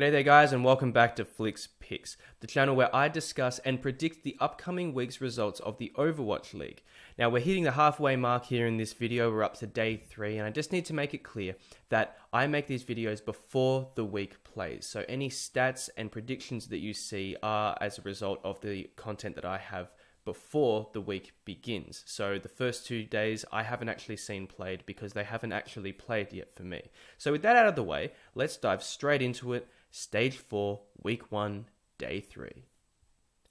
G'day there guys, and welcome back to Fliks Picks, the channel where I discuss and predict the upcoming week's results of the Overwatch League. Now we're hitting the halfway mark here in this video, we're up to day 3, and I just need to make it clear that I make these videos before the week plays. So any stats and predictions that you see are as a result of the content that I have before the week begins. So the first 2 days I haven't actually seen played because they haven't actually played yet for me. So with that out of the way, let's dive straight into it. Stage 4, Week 1, Day 3.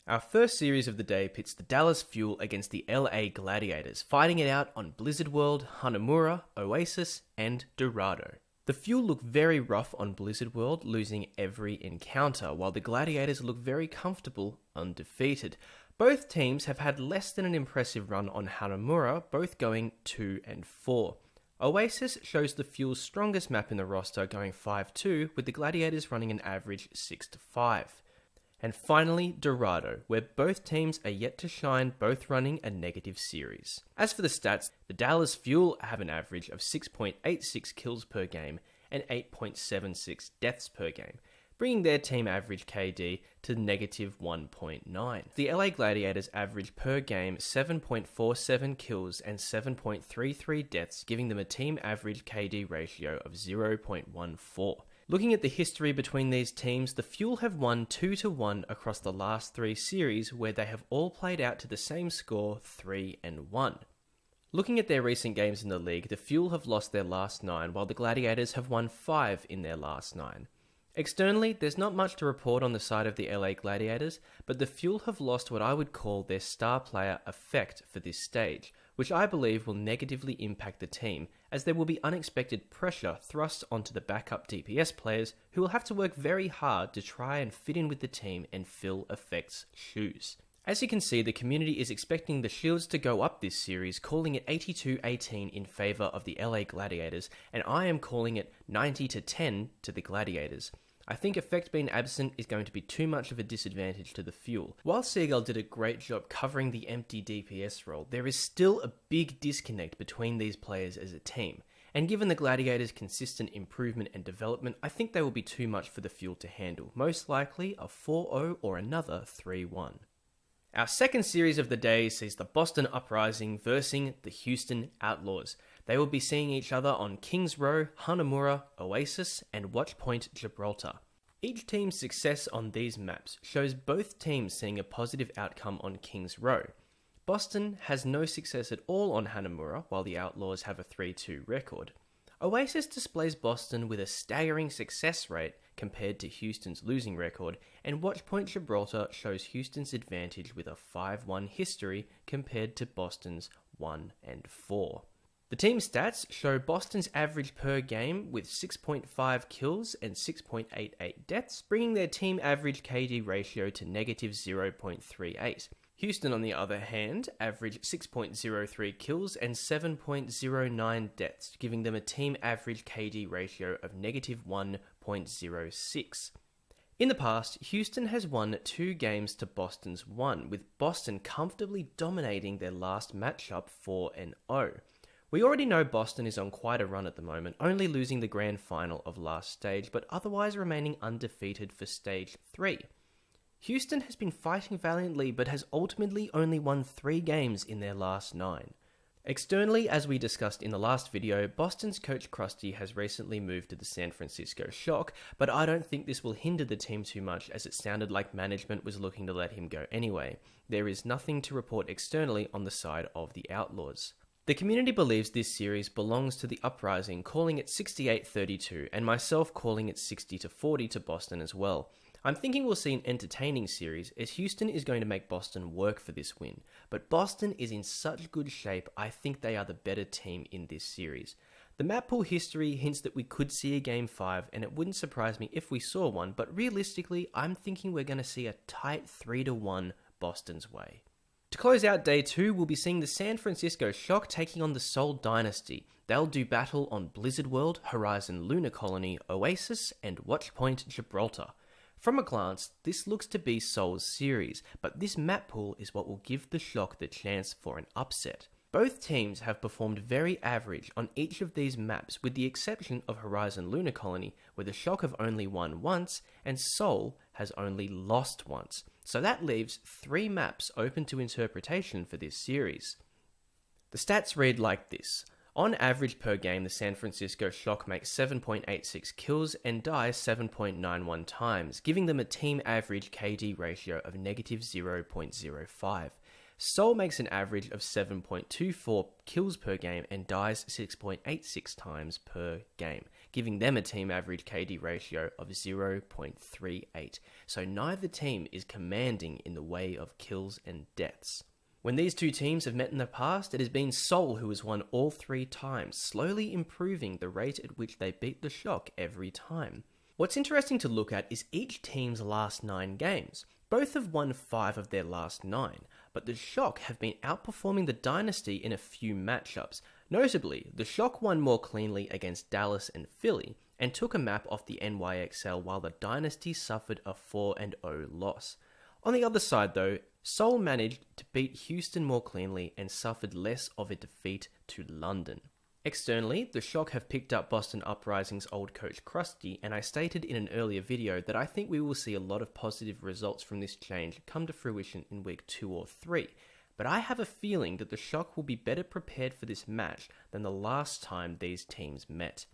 Our first series of the day pits the Dallas Fuel against the LA Gladiators, fighting it out on Blizzard World, Hanamura, Oasis, and Dorado. The Fuel look very rough on Blizzard World, losing every encounter, while the Gladiators look very comfortable, undefeated. Both teams have had less than an impressive run on Hanamura, both going 2 and 4. Oasis shows the Fuel's strongest map in the roster, going 5-2, with the Gladiators running an average 6-5. And finally, Dorado, where both teams are yet to shine, both running a negative series. As for the stats, the Dallas Fuel have an average of 6.86 kills per game and 8.76 deaths per game, bringing their team average KD to negative 1.9. The LA Gladiators average per game 7.47 kills and 7.33 deaths, giving them a team average KD ratio of 0.14. Looking at the history between these teams, the Fuel have won 2-1 across the last 3 series, where they have all played out to the same score, 3-1. Looking at their recent games in the league, the Fuel have lost their last 9, while the Gladiators have won 5 in their last 9. Externally, there's not much to report on the side of the LA Gladiators, but the Fuel have lost what I would call their star player effect for this stage, which I believe will negatively impact the team, as there will be unexpected pressure thrust onto the backup DPS players who will have to work very hard to try and fit in with the team and fill Effect's shoes. As you can see, the community is expecting the shields to go up this series, calling it 82-18 in favour of the LA Gladiators, and I am calling it 90-10 to the Gladiators. I think Effect being absent is going to be too much of a disadvantage to the Fuel. While Seagull did a great job covering the empty DPS role, there is still a big disconnect between these players as a team. And given the Gladiators' consistent improvement and development, I think they will be too much for the Fuel to handle, most likely a 4-0 or another 3-1. Our second series of the day sees the Boston Uprising versing the Houston Outlaws. They will be seeing each other on Kings Row, Hanamura, Oasis, and Watchpoint Gibraltar. Each team's success on these maps shows both teams seeing a positive outcome on Kings Row. Boston has no success at all on Hanamura, while the Outlaws have a 3-2 record. Oasis displays Boston with a staggering success rate compared to Houston's losing record, and Watchpoint Gibraltar shows Houston's advantage with a 5-1 history compared to Boston's 1-4. The team stats show Boston's average per game with 6.5 kills and 6.88 deaths, bringing their team average KD ratio to negative 0.38. Houston, on the other hand, averaged 6.03 kills and 7.09 deaths, giving them a team average KD ratio of negative 1.06. In the past, Houston has won 2 games to Boston's 1, with Boston comfortably dominating their last matchup 4-0. We already know Boston is on quite a run at the moment, only losing the grand final of last stage, but otherwise remaining undefeated for stage 3. Houston has been fighting valiantly, but has ultimately only won 3 games in their last 9. Externally, as we discussed in the last video, Boston's coach Krusty has recently moved to the San Francisco Shock, but I don't think this will hinder the team too much, as it sounded like management was looking to let him go anyway. There is nothing to report externally on the side of the Outlaws. The community believes this series belongs to the Uprising, calling it 68-32, and myself calling it 60-40 to Boston as well. I'm thinking we'll see an entertaining series, as Houston is going to make Boston work for this win, but Boston is in such good shape, I think they are the better team in this series. The map pool history hints that we could see a Game 5, and it wouldn't surprise me if we saw one, but realistically, I'm thinking we're going to see a tight 3-1 Boston's way. To close out Day 2, we'll be seeing the San Francisco Shock taking on the Seoul Dynasty. They'll do battle on Blizzard World, Horizon Lunar Colony, Oasis, and Watchpoint Gibraltar. From a glance, this looks to be Seoul's series, but this map pool is what will give the Shock the chance for an upset. Both teams have performed very average on each of these maps with the exception of Horizon Lunar Colony, where the Shock have only won once and Seoul has only lost once. So that leaves 3 maps open to interpretation for this series. The stats read like this. On average per game, the San Francisco Shock makes 7.86 kills and dies 7.91 times, giving them a team average KD ratio of negative 0.05. Seoul makes an average of 7.24 kills per game and dies 6.86 times per game, giving them a team average KD ratio of 0.38. So neither team is commanding in the way of kills and deaths. When these two teams have met in the past, it has been Seoul who has won all 3 times, slowly improving the rate at which they beat the Shock every time. What's interesting to look at is each team's last 9 games. Both have won 5 of their last 9, but the Shock have been outperforming the Dynasty in a few matchups. Notably, the Shock won more cleanly against Dallas and Philly, and took a map off the NYXL while the Dynasty suffered a 4-0 loss. On the other side though, Seoul managed to beat Houston more cleanly and suffered less of a defeat to London. Externally, the Shock have picked up Boston Uprising's old coach Krusty, and I stated in an earlier video that I think we will see a lot of positive results from this change come to fruition in week 2 or 3, but I have a feeling that the Shock will be better prepared for this match than the last time these teams met.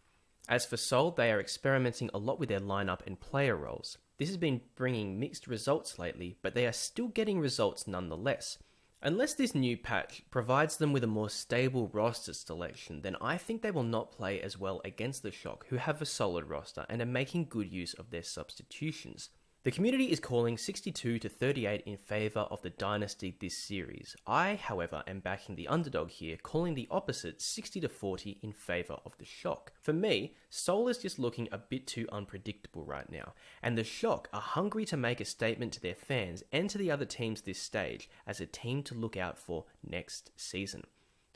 As for Seoul, they are experimenting a lot with their lineup and player roles. This has been bringing mixed results lately, but they are still getting results nonetheless. Unless this new patch provides them with a more stable roster selection, then I think they will not play as well against the Shock, who have a solid roster and are making good use of their substitutions. The community is calling 62-38 in favour of the Dynasty this series. I, however, am backing the underdog here, calling the opposite 60-40 in favour of the Shock. For me, Seoul is just looking a bit too unpredictable right now, and the Shock are hungry to make a statement to their fans and to the other teams this stage as a team to look out for next season.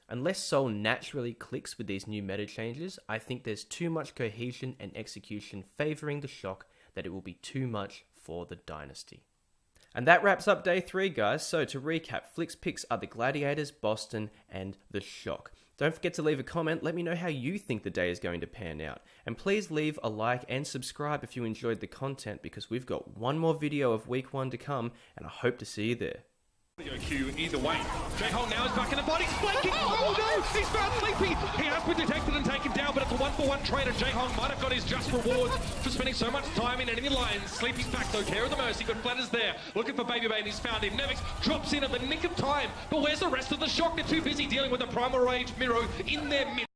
Unless Seoul naturally clicks with these new meta changes, I think there's too much cohesion and execution favouring the Shock that it will be too much for the Dynasty. And that wraps up day 3, guys. So to recap, Fliks picks are the Gladiators, Boston, and the Shock. Don't forget to leave a comment. Let me know how you think the day is going to pan out. And please leave a like and subscribe if you enjoyed the content, because we've got one more video of week 1 to come, and I hope to see you there. Q either way. J-Hong now is back in the body, flanking. Oh no, he's found Sleepy. He has been detected and taken down, but it's a 1-for-1 trade, and J-Hong might have got his just rewards for spending so much time in enemy lines. Sleepy's back though, care of the mercy, but Flatters there, looking for Baby Bane, he's found him. Nevix drops in at the nick of time, but where's the rest of the Shock? They're too busy dealing with the Primal Rage Miro in their mid.